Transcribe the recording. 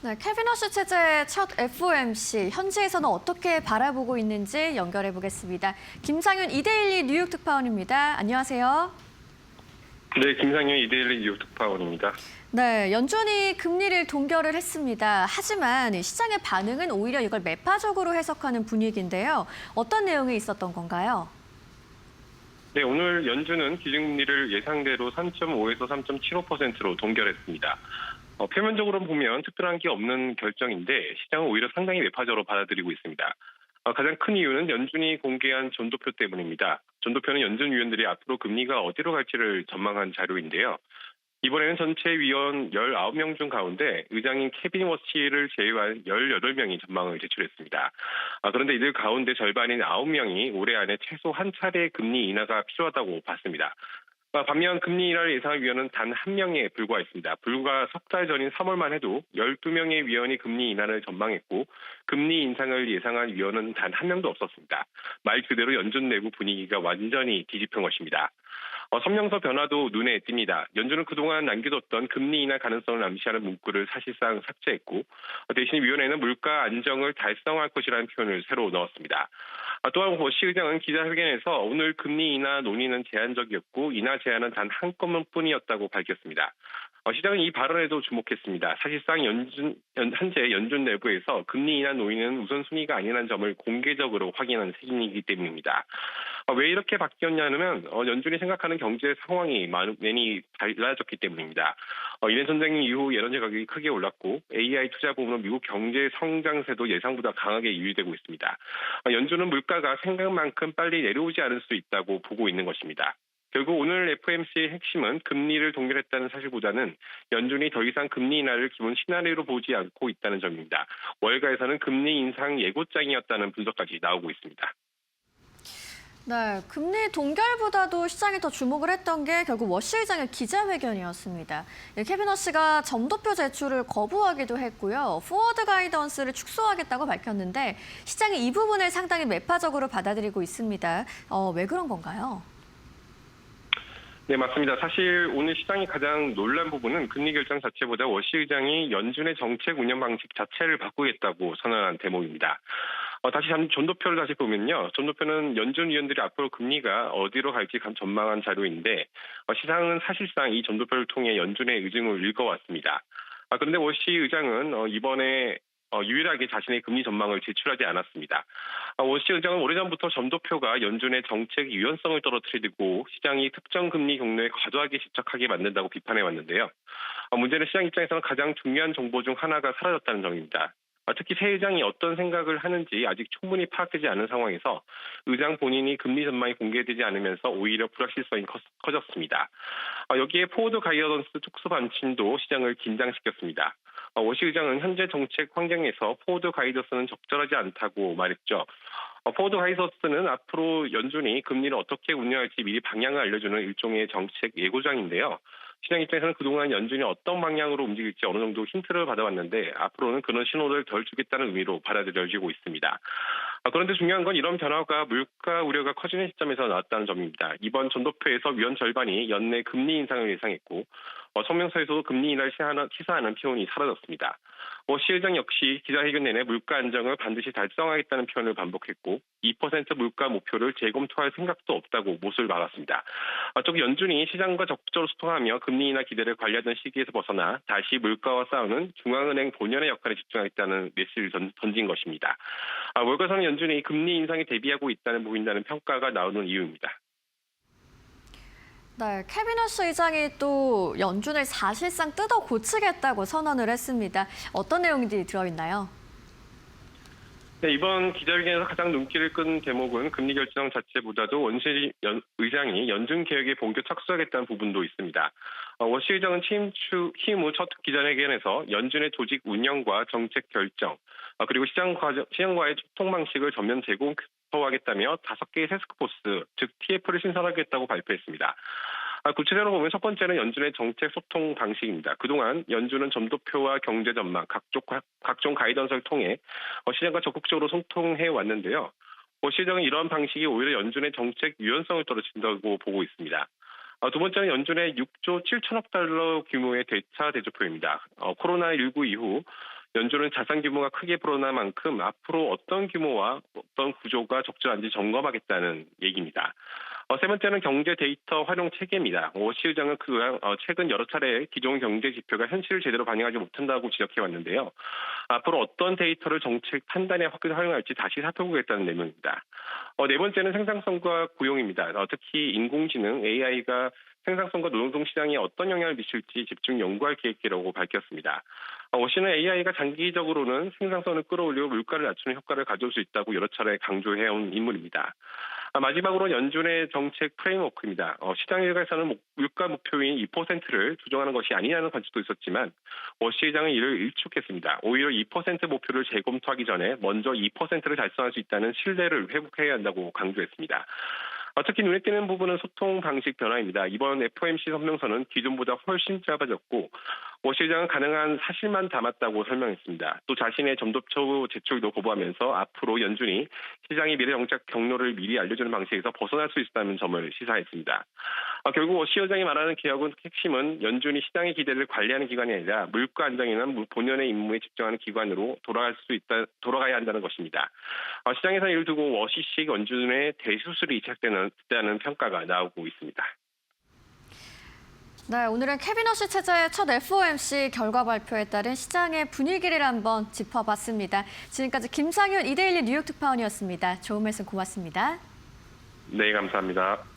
네, 케빈 허쉬 체제의 첫 FOMC, 현지에서는 어떻게 바라보고 있는지 연결해 보겠습니다. 김상윤 이데일리 뉴욕 특파원입니다. 안녕하세요. 네, 김상현 이데일리 뉴욕 특파원입니다. 네, 연준이 금리를 동결을 했습니다. 하지만 시장의 반응은 오히려 이걸 매파적으로 해석하는 분위기인데요. 어떤 내용이 있었던 건가요? 네, 오늘 연준은 기준금리를 예상대로 3.5에서 3.75%로 동결했습니다. 표면적으로 보면 특별한 게 없는 결정인데 시장은 오히려 상당히 매파적으로 받아들이고 있습니다. 가장 큰 이유는 연준이 공개한 전도표 때문입니다. 전도표는 연준 위원들이 앞으로 금리가 어디로 갈지를 전망한 자료인데요. 이번에는 전체 위원 19명 중 가운데 의장인 케빈 워시를 제외한 18명이 전망을 제출했습니다. 그런데 이들 가운데 절반인 9명이 올해 안에 최소 한 차례의 금리 인하가 필요하다고 봤습니다. 반면 금리 인하를 예상한 위원은 단 한 명에 불과했습니다. 불과 석 달 전인 3월만 해도 12명의 위원이 금리 인하를 전망했고 금리 인상을 예상한 위원은 단 한 명도 없었습니다. 말 그대로 연준 내부 분위기가 완전히 뒤집힌 것입니다. 성명서 변화도 눈에 띕니다. 연준은 그동안 남겨뒀던 금리 인하 가능성을 암시하는 문구를 사실상 삭제했고 대신 위원회는 물가 안정을 달성할 것이라는 표현을 새로 넣었습니다. 또한 워시 의장은 기자회견에서 오늘 금리 인하 논의는 제한적이었고 인하 제한은 단 한 건뿐이었다고 밝혔습니다. 시장은 이 발언에도 주목했습니다. 사실상 현재 연준 내부에서 금리 인하 논의는 우선순위가 아니라는 점을 공개적으로 확인한 셈이기 때문입니다. 왜 이렇게 바뀌었냐면 연준이 생각하는 경제 상황이 많이 달라졌기 때문입니다. 이란 전쟁 이후 에너지 가격이 크게 올랐고 AI 투자 부문으로 미국 경제 성장세도 예상보다 강하게 유지되고 있습니다. 연준은 물가가 생각만큼 빨리 내려오지 않을 수 있다고 보고 있는 것입니다. 결국 오늘 FOMC의 핵심은 금리를 동결했다는 사실보다는 연준이 더 이상 금리 인하를 기본 시나리오로 보지 않고 있다는 점입니다. 월가에서는 금리 인상 예고장이었다는 분석까지 나오고 있습니다. 네, 금리 동결보다도 시장이 더 주목을 했던 게 결국 워시 의장의 기자회견이었습니다. 케빈 허쉬가 점도표 제출을 거부하기도 했고요. 포워드 가이던스를 축소하겠다고 밝혔는데 시장이 이 부분을 상당히 매파적으로 받아들이고 있습니다. 왜 그런 건가요? 네, 맞습니다. 사실 오늘 시장이 가장 놀란 부분은 금리 결정 자체보다 워시 의장이 연준의 정책 운영 방식 자체를 바꾸겠다고 선언한 대목입니다. 다시 전도표를 다시 보면요. 전도표는 연준 위원들이 앞으로 금리가 어디로 갈지 전망한 자료인데 시장은 사실상 이 전도표를 통해 연준의 의중을 읽어왔습니다. 그런데 워시 의장은 이번에 유일하게 자신의 금리 전망을 제출하지 않았습니다. 워시 의장은 오래전부터 전도표가 연준의 정책 유연성을 떨어뜨리고 시장이 특정 금리 경로에 과도하게 집착하게 만든다고 비판해왔는데요. 문제는 시장 입장에서는 가장 중요한 정보 중 하나가 사라졌다는 점입니다. 특히 새 의장이 어떤 생각을 하는지 아직 충분히 파악되지 않은 상황에서 의장 본인이 금리 전망이 공개되지 않으면서 오히려 불확실성이 커졌습니다. 여기에 포워드 가이던스 축소 반침도 시장을 긴장시켰습니다. 워시 의장은 현재 정책 환경에서 포워드 가이던스는 적절하지 않다고 말했죠. 포워드 가이던스는 앞으로 연준이 금리를 어떻게 운영할지 미리 방향을 알려주는 일종의 정책 예고장인데요. 시장 입장에서는 그동안 연준이 어떤 방향으로 움직일지 어느 정도 힌트를 받아왔는데 앞으로는 그런 신호를 덜 주겠다는 의미로 받아들여지고 있습니다. 그런데 중요한 건 이런 변화가 물가 우려가 커지는 시점에서 나왔다는 점입니다. 이번 전도표에서 위원 절반이 연내 금리 인상을 예상했고 성명서에서도 금리 인하를 시사하는 표현이 사라졌습니다. 시 의장 역시 기자회견 내내 물가 안정을 반드시 달성하겠다는 표현을 반복했고 2% 물가 목표를 재검토할 생각도 없다고 못을 박았습니다. 즉 연준이 시장과 적극적으로 소통하며 금리 인하 기대를 관리하던 시기에서 벗어나 다시 물가와 싸우는 중앙은행 본연의 역할에 집중하겠다는 메시지를 던진 것입니다. 월가에서는 연준이 금리 인상에 대비하고 보인다는 평가가 나오는 이유입니다. 네, 케빈 허쉬 의장이 또 연준을 사실상 뜯어 고치겠다고 선언을 했습니다. 어떤 내용들이 들어있나요? 네, 이번 기자회견에서 가장 눈길을 끈 대목은 금리 결정 자체보다도 워시 의장이 연준 개혁에 본격 착수하겠다는 부분도 있습니다. 워시 의장은 취임 후 첫 기자회견에서 연준의 조직 운영과 정책 결정, 그리고 시장과의 소통 방식을 전면 재검토하겠다며 5개의 태스크포스, 즉 TF를 신설하겠다고 발표했습니다. 구체적으로 보면 첫 번째는 연준의 정책 소통 방식입니다. 그동안 연준은 점도표와 경제 전망, 각종 가이던스를 통해 시장과 적극적으로 소통해 왔는데요. 시장은 이러한 방식이 오히려 연준의 정책 유연성을 떨어뜨린다고 보고 있습니다. 두 번째는 연준의 6조 7천억 달러 규모의 대차 대조표입니다. 코로나19 이후 연준은 자산 규모가 크게 불어난 만큼 앞으로 어떤 규모와 어떤 구조가 적절한지 점검하겠다는 얘기입니다. 세 번째는 경제 데이터 활용 체계입니다. 시 의장은 최근 여러 차례 기존 경제 지표가 현실을 제대로 반영하지 못한다고 지적해왔는데요. 앞으로 어떤 데이터를 정책 판단에 활용할지 다시 살펴보겠다는 내용입니다. 네 번째는 생산성과 고용입니다. 특히 인공지능 AI가 생산성과 노동동 시장에 어떤 영향을 미칠지 집중 연구할 계획이라고 밝혔습니다. 워시는 AI가 장기적으로는 생산성을 끌어올려 물가를 낮추는 효과를 가져올 수 있다고 여러 차례 강조해온 인물입니다. 마지막으로 연준의 정책 프레임워크입니다. 시장 일각에서는 물가 목표인 2%를 조정하는 것이 아니냐는 관측도 있었지만 워시 의장은 이를 일축했습니다. 오히려 2% 목표를 재검토하기 전에 먼저 2%를 달성할 수 있다는 신뢰를 회복해야 한다고 강조했습니다. 특히 눈에 띄는 부분은 소통 방식 변화입니다. 이번 FOMC 성명서는 기존보다 훨씬 짧아졌고 워시 의장은 가능한 사실만 담았다고 설명했습니다. 또 자신의 점도표 제출도 거부하면서 앞으로 연준이 시장의 미래 정책 경로를 미리 알려주는 방식에서 벗어날 수 있다는 점을 시사했습니다. 결국 워시 의장이 말하는 개혁은 핵심은 연준이 시장의 기대를 관리하는 기관이 아니라 물가 안정이나 본연의 임무에 집중하는 기관으로 돌아가야 한다는 것입니다. 시장에서 이를 두고 워시식 연준의 대수술이 시작되는 평가가 나오고 있습니다. 네, 오늘은 케빈 워시 체제의 첫 FOMC 결과 발표에 따른 시장의 분위기를 한번 짚어봤습니다. 지금까지 김상윤 이데일리 뉴욕 특파원이었습니다. 좋은 말씀 고맙습니다. 네, 감사합니다.